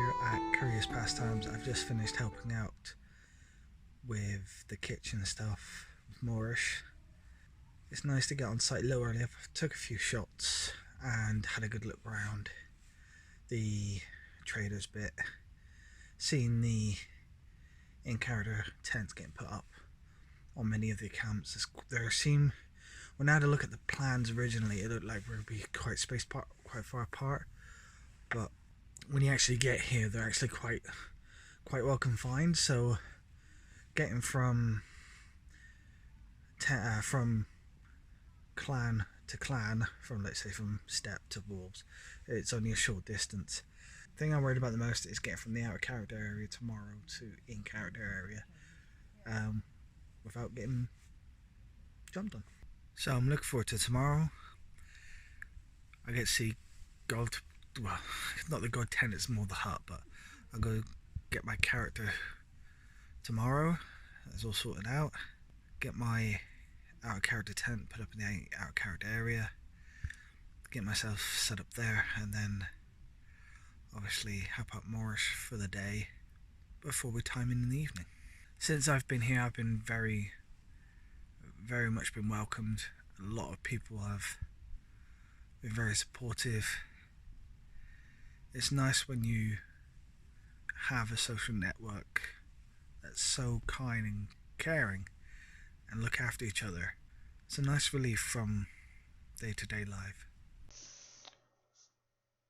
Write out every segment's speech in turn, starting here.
here at Curious Pastimes. I've just finished helping out with the kitchen stuff with Moorish. It's nice to get on site a little early. I took a few shots and had a good look around the traders bit, seeing the in-character tents getting put up on many of the camps. When I had a look at the plans originally, it looked like we would be quite far apart, but when you actually get here, they're actually quite well confined. So getting from clan to clan, from let's say from steppe to wolves, it's only a short distance. The thing I'm worried about the most is getting from the outer character area tomorrow to in character area without getting jumped on. So I'm looking forward to tomorrow. I get to see gold, well, not the god tent, it's more the hut, but I'll go get my character tomorrow. That's all sorted out. Get my outer character tent put up in the outer character area. Get myself set up there, and then obviously help out Moorish for the day before we time in the evening. Since I've been here, I've been very much been welcomed. A lot of people have been very supportive. It's nice when you have a social network that's so kind and caring and look after each other. It's a nice relief from day-to-day life.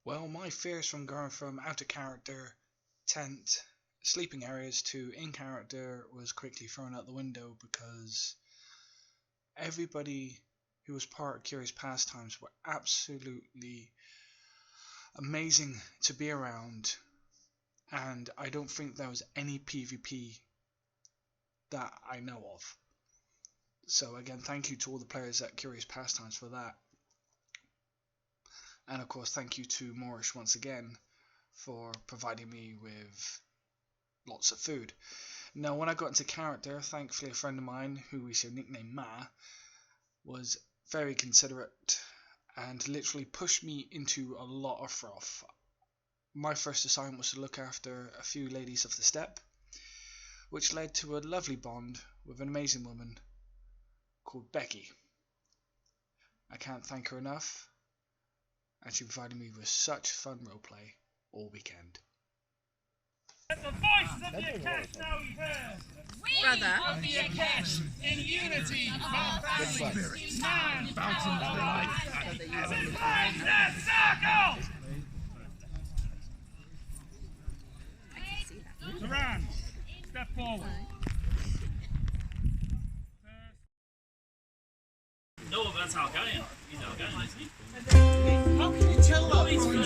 Well, my fears from going from outer character tent sleeping areas to in character was quickly thrown out the window, because everybody who was part of Curious Pastimes were absolutely amazing to be around, and I don't think there was any PvP that I know of. So again, thank you to all the players at Curious Pastimes for that. And of course, thank you to Moorish once again for providing me with lots of food. Now, when I got into character, thankfully a friend of mine, who we shall nickname Ma, was very considerate and literally pushed me into a lot of froth. My first assignment was to look after a few ladies of the steppe, which led to a lovely bond with an amazing woman called Becky. I can't thank her enough, and she provided me with such fun roleplay all weekend. The voices of the Akash now be heard. We of the Akash, in unity, our families, man, bouncing the light, behind the circle! Duran, step forward. No, that's Algarian. He's Algarian, isn't he? How can you tell that from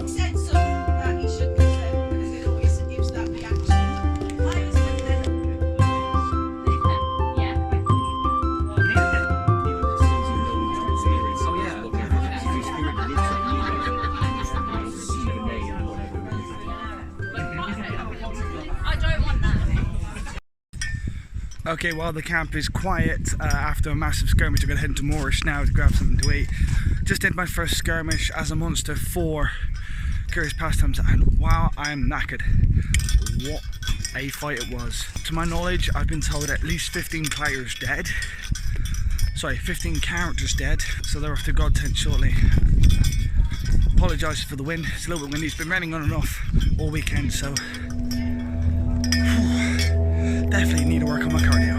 Said something that he shouldn't have said, because it always gives that reaction. I was with them. I don't want that. Okay, while the camp is quiet after a massive skirmish, I'm going to head into Moorish now to grab something to eat. Just did my first skirmish as a monster for Curious Pastimes, and wow, I'm knackered. What a fight it was. To my knowledge, I've been told at least 15 players dead. Sorry, 15 characters dead, so they're off to God tent shortly. Apologise for the wind, it's a little bit windy, it's been raining on and off all weekend, so definitely need to work on my cardio.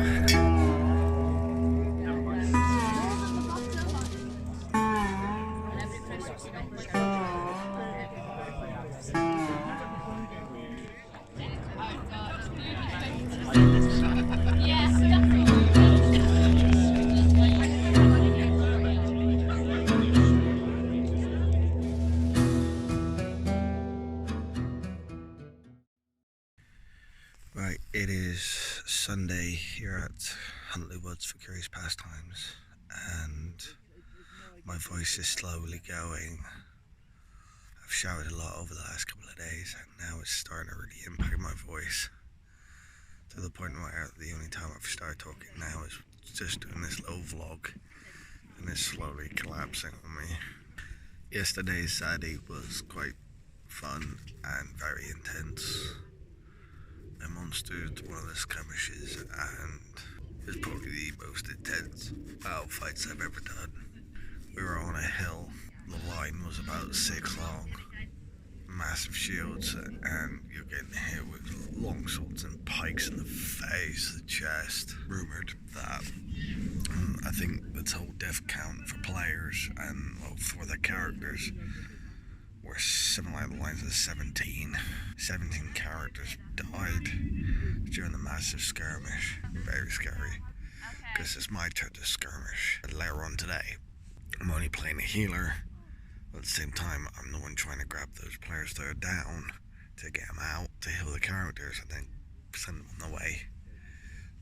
Right, it is Sunday here at Huntley Woods for Curious Pastimes, and my voice is slowly going. I've shouted a lot over the last couple of days, and now it's starting to really impact my voice to the point where the only time I've started talking now is just doing this little vlog and it's slowly collapsing on me. Yesterday's Saturday was quite fun and very intense. I monstered one of the skirmishes and it was probably the most intense battle fights I've ever done. We were on a hill, the line was about 6 long, massive shields, and you're getting hit with long swords and pikes in the face, the chest. Rumoured that I think the total death count for players and for their characters were something like the lines of 17. 17 characters died during the massive skirmish. Very scary, because it's my turn to skirmish. And later on today, I'm only playing a healer, but at the same time, I'm the one trying to grab those players that are down to get them out, to heal the characters, and then send them on the way.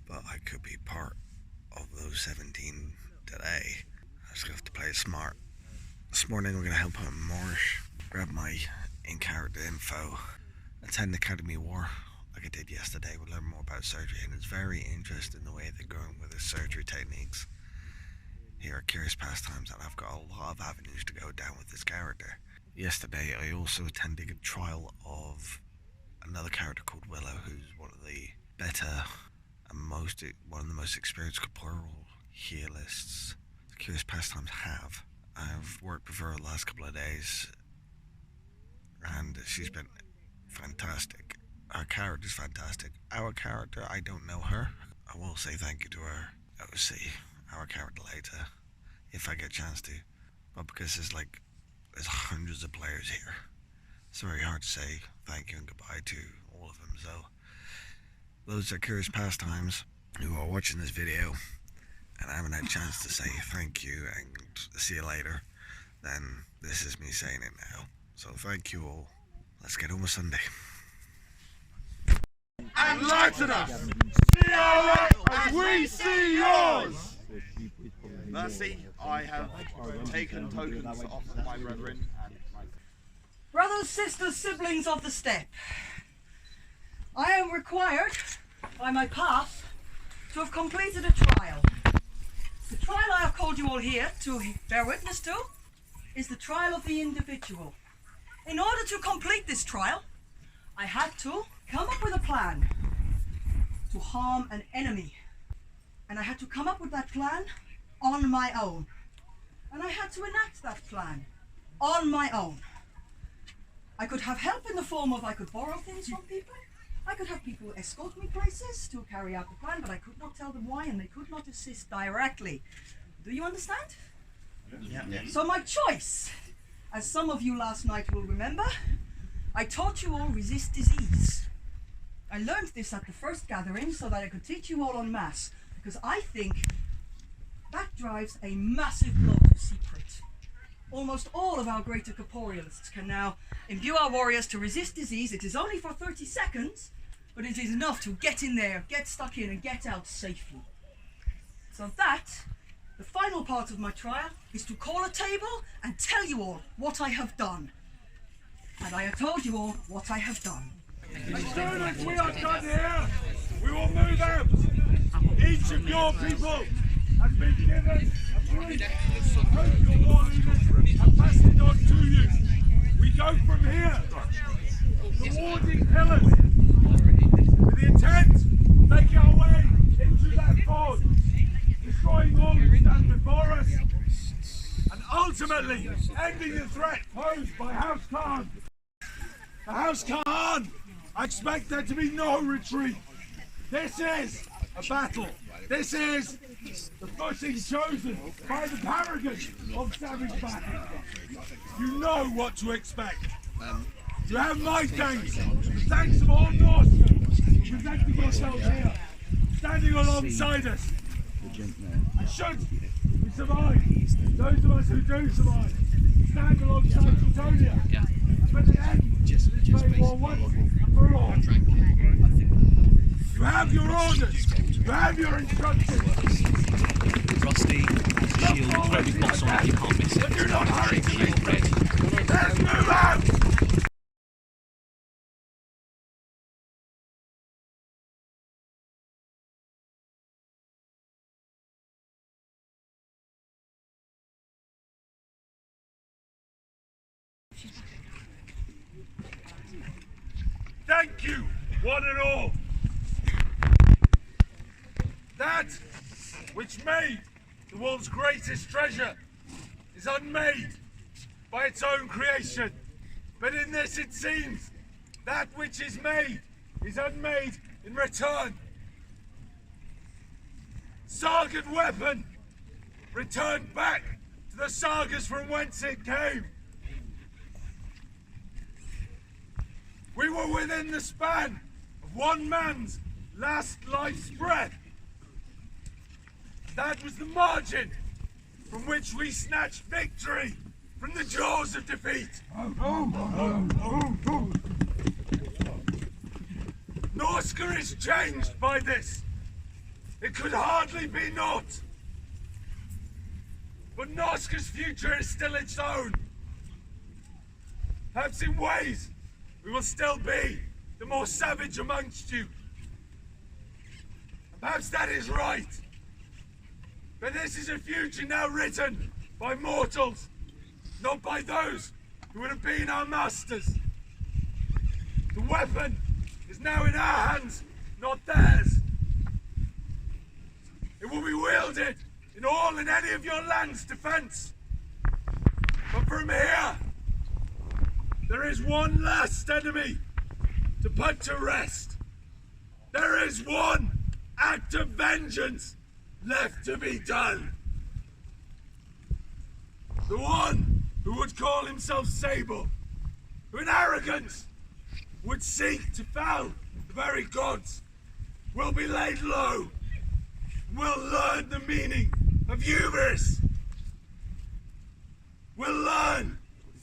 But I could be part of those 17 today. I just have to play it smart. This morning, we're going to help out Moorish, grab my in-character info, attend Academy War like I did yesterday. We'll learn more about surgery, and it's very interesting the way they're going with their surgery techniques here at Curious Pastimes, and I've got a lot of avenues to go down with this character. Yesterday, I also attended a trial of another character called Willow, who's one of the better and one of the most experienced corporeal healists the Curious Pastimes have. I've worked with her the last couple of days, and she's been fantastic. Her character's fantastic. Our character, I don't know her. I will say thank you to her. I will see our character later, if I get a chance to. But because there's hundreds of players here, it's very hard to say thank you and goodbye to all of them. So, those are Curious Pastimes who are watching this video and I haven't had a chance to say thank you and see you later, then this is me saying it now. So thank you all. Let's get on with Sunday. Enlighten us! See our as we see yours! Mercy, I have taken tokens off of my brethren and my... Brothers, sisters, siblings of the steppe, I am required by my path to have completed a trial. The trial I have called you all here to bear witness to is the trial of the individual. In order to complete this trial, I had to come up with a plan to harm an enemy. And I had to come up with that plan on my own. And I had to enact that plan on my own. I could have help in the form of I could borrow things from people. I could have people escort me places to carry out the plan, but I could not tell them why and they could not assist directly. Do you understand? Yeah. So my choice, as some of you last night will remember, I taught you all resist disease. I learned this at the first gathering so that I could teach you all en masse, because I think that drives a massive blow to secret. Almost all of our greater corporealists can now imbue our warriors to resist disease. It is only for 30 seconds, but it is enough to get in there, get stuck in, and get out safely. So that, the final part of my trial, is to call a table and tell you all what I have done. And I have told you all what I have done. As soon as we are done here, we will move out. Each of your people has been given a brief. Hope your warriors have passed it on to you. We go from here to warding pillars with the intent of making our way into that fort, destroying all who stand before us, and ultimately ending the threat posed by House Khan. The House Khan, I expect there to be no retreat. This is a battle. This is the footing chosen by the paragon of savage battle. You know what to expect. You have my thanks, the thanks of all Norsemen presenting yourselves here, standing alongside us. And should we survive, those of us who do survive, stand alongside Teutonia for the end of this great war once and for all. You have your orders, you have your instructions. Rusty, shield, very box on it, you can't miss it. But do not hurry to me. Red. Let's move out! thank you, one and all. That which made the world's greatest treasure is unmade by its own creation. But in this it seems, that which is made is unmade in return. Sargad weapon, returned back to the sagas from whence it came. We were within the span of one man's last life's breath. That was the margin from which we snatched victory from the jaws of defeat. Norska is changed by this. It could hardly be not. But Norska's future is still its own. Perhaps in ways we will still be the more savage amongst you. And perhaps that is right. But this is a future now written by mortals, not by those who would have been our masters. The weapon is now in our hands, not theirs. It will be wielded in all and any of your land's defense. But from here, there is one last enemy to put to rest. There is one act of vengeance left to be done. The one who would call himself Sable, who in arrogance would seek to foul the very gods, will be laid low, will learn the meaning of hubris, will learn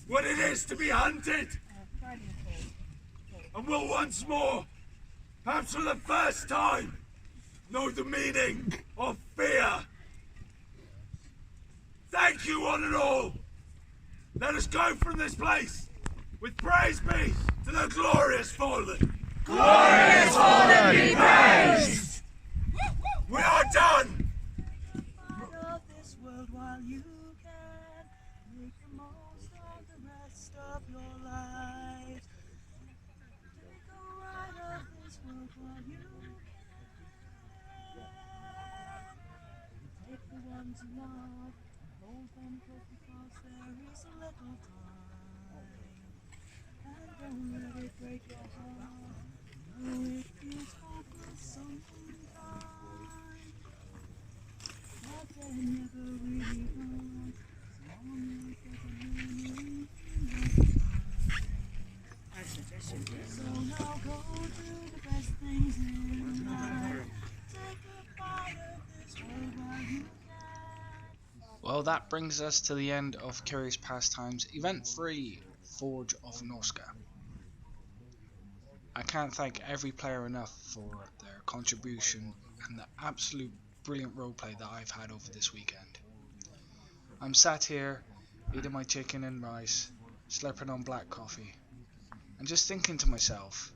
what it is to be hunted, and will once more, perhaps for the first time, know the meaning of fear. Thank you, one and all. Let us go from this place with praise be to the glorious fallen. Glorious fallen be praised! We are done. Of this world while you can make the most of the rest of your life. Take a ride of this world while you can. Take the ones you love, hold them close because there is a little time. And don't let it break your heart. Know it feels hopeless sometimes. But they never really come. As long as there's a meaning in life. So now go do the best things in life. Take a bite of this world while you can. Well, that brings us to the end of Curious Pastimes Event 3, Forge of Norska. I can't thank every player enough for their contribution and the absolute brilliant roleplay that I've had over this weekend. I'm sat here, eating my chicken and rice, slurping on black coffee, and just thinking to myself,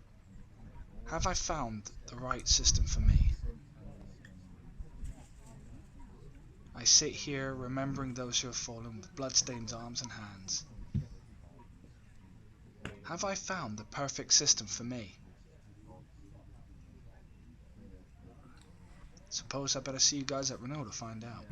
have I found the right system for me? I sit here remembering those who have fallen with bloodstained arms and hands. Have I found the perfect system for me? Suppose I better see you guys at Renault to find out.